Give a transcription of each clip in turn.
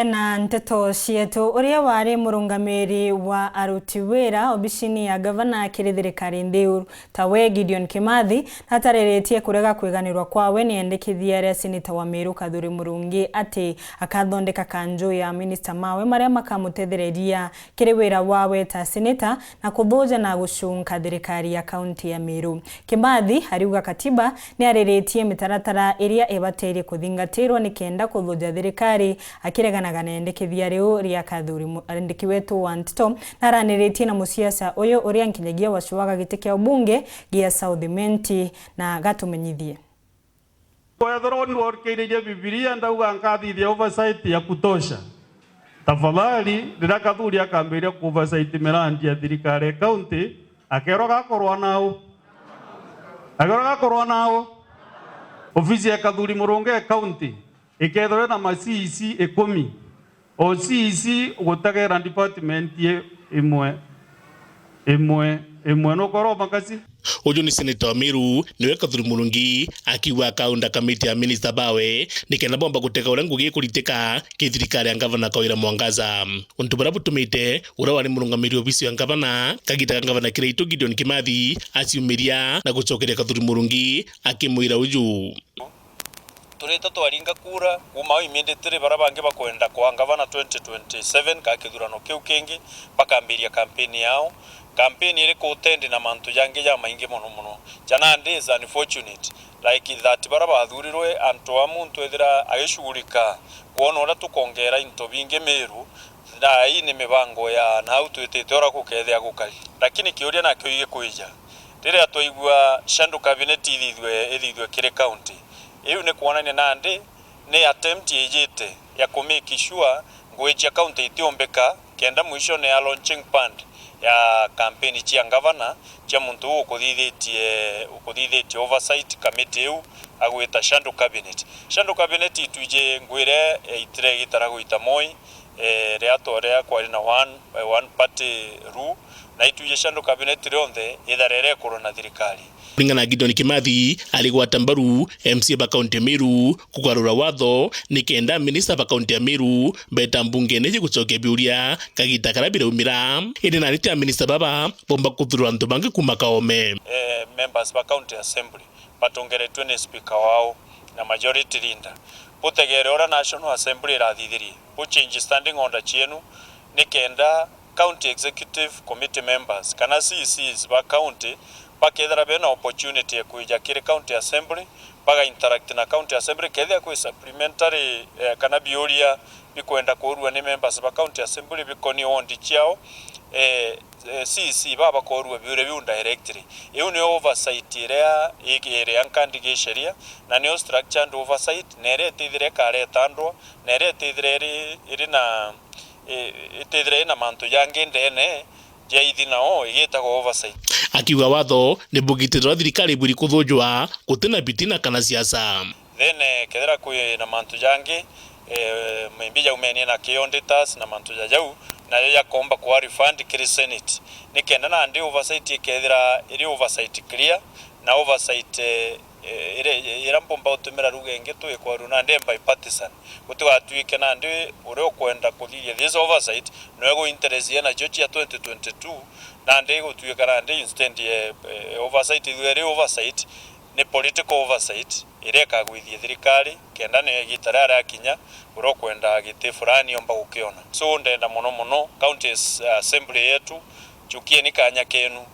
Na nteto cietu uria wari murungamiri wa aruti wira obicini ya gavana kiri thirikari Ndhiu tawe Gideon Kimathi atariretie kurega kwiganirwa kwawe ni endekithia ria seneta wa Meru Kadhuri Murungi ati akathondeka kanjo ya minister mawe maria makamutethereria kiri wira wawe ta seneta na kuthuja na gucunka thirikari ya kaunti ya Meru. Kimathi ariuga katiba ni ariretie mitaratara iria ebateire kuthingatirwo ni kenda kuthuja thirikari akirega endekithia riu ria Kadhuri andiki wetu wa Ntito naraniretie na musiasa uyu uria nkinyagia wacuaga giti kia ubunge gia South Menti na gatumenyithie Kwethero nworkeire Biblia ndauga nkathithia oversight ya kutosha. Tafadhali ndira Kadhuri akambiria ku oversight mirandi ya thirikari county akeroga korwa nao ofisi ya Kadhuri Murungi county ikethore na macisi 10 o cisi gutagera department imwe no koro makasi. Uyu ni seneta wa Meru niwe Kadhuri Murungi akiwa kaunda kamiti ya minister bawe nikenda bomba guteka uria ngugi kuritika kithirikari ya gavana Kawira Mwangaza. Untu bara butumite ura wari murungamiri ofisi ya gavana kagita gavana Kiraitu Gideon Kimathi aciumiria na gucokeria Kadhuri Murungi akimwira uyu tureta twaringa kura kuma immediately bara bange bakwenda kwa gavana 2027 ka kithurano kiu kingi bakambiria kampeni yao. Kampeni iri kutendi na mantu yange ya maingi muno jana is unfortunate like that bara bathurirwe antu amuntu ethira agishugurika kuona ura tukongera into binge Meru na hii ni mibango ya na au twitete ora kukethia gukari lakini kiuria na kio ige kuija rire twaigua shandu cabinet ithithwe kire county iu ni kuonania nandi ni attempt yejete ya kumake sure ngweja county itiombeka kenda mwisho ni ya launching pand ya campaign chia gavana chia muntu ukuthithetie oversight committee eu agwita shandu cabinet ituje ngwire itire gitara gwita moi ria kwari na one party rule na ituje shandu cabinet rionthe itharere kurona thirikari. Kulingana na Gideon Kimathi aligwata mbaru MC ba kaunti ya Meru kugarura watho nikenda minister ba kaunti ya Meru beta mbunge neje gucokia biuria kagita karabira umira indi na rita minister baba bomba kuthurwa antu bangi kuma Kaome. Members ba county assembly batongeretwe ni speaker wao na majority leader butegere ora national assembly rathithirie bu change standing order chienu nikenda county executive committee members kana CCs ba county bakethera bena opportunity ya kuija kire county assembly baga interact na county assembly kethia ku supplementary kana biuria bikwenda kurua ni members ba county assembly bikoni ondi chiao CC baba korua biure biunda directory iyo ni oversight ire ankandi sheria na ni structure and oversight nere tithire kare tandwa nere tithire iri na tithire na mantu yange ndene jaithi nao igita go oversight. Akiuga watho ni bugitiro thirikari buri kuthujwa gutina bitina kana siasa. Then kethera kwi na mantu yange mbija umenie na kionditas na mantu jau na ya komba kwa refund kiri senate nikenda na ndi oversight kethera iri oversight clear na oversight ira mpomba utumira rugenge tu ekwaru na ndemba bipartisan gutugatuike na ndi uri kwenda kuthiria this oversight no ego interest ya na joji ya 2022 na ndi gutuika na ndi instead oversight iri oversight ni political oversight ire kagwithia thirikari kenda ne gitarara kinya uri kwenda gite fulani omba gukiona so ndenda muno county assembly yetu chukie ni kanya kenu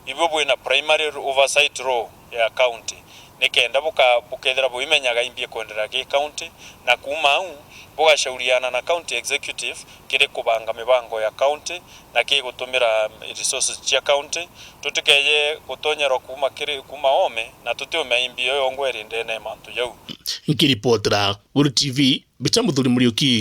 ibyo bwina primary oversight role ya county nikenda bukethera buimenyaga imbie kwendera ki county na kuma au bugashauriana na county executive kire kubanga mibango ya county na ki gutumira resources cia county tutikeye gutonyero kuma ome na tutiume imbie yo ngweri ndene mantu jau. Nkiripotra Uru TV bicha Muthuri Muriuki.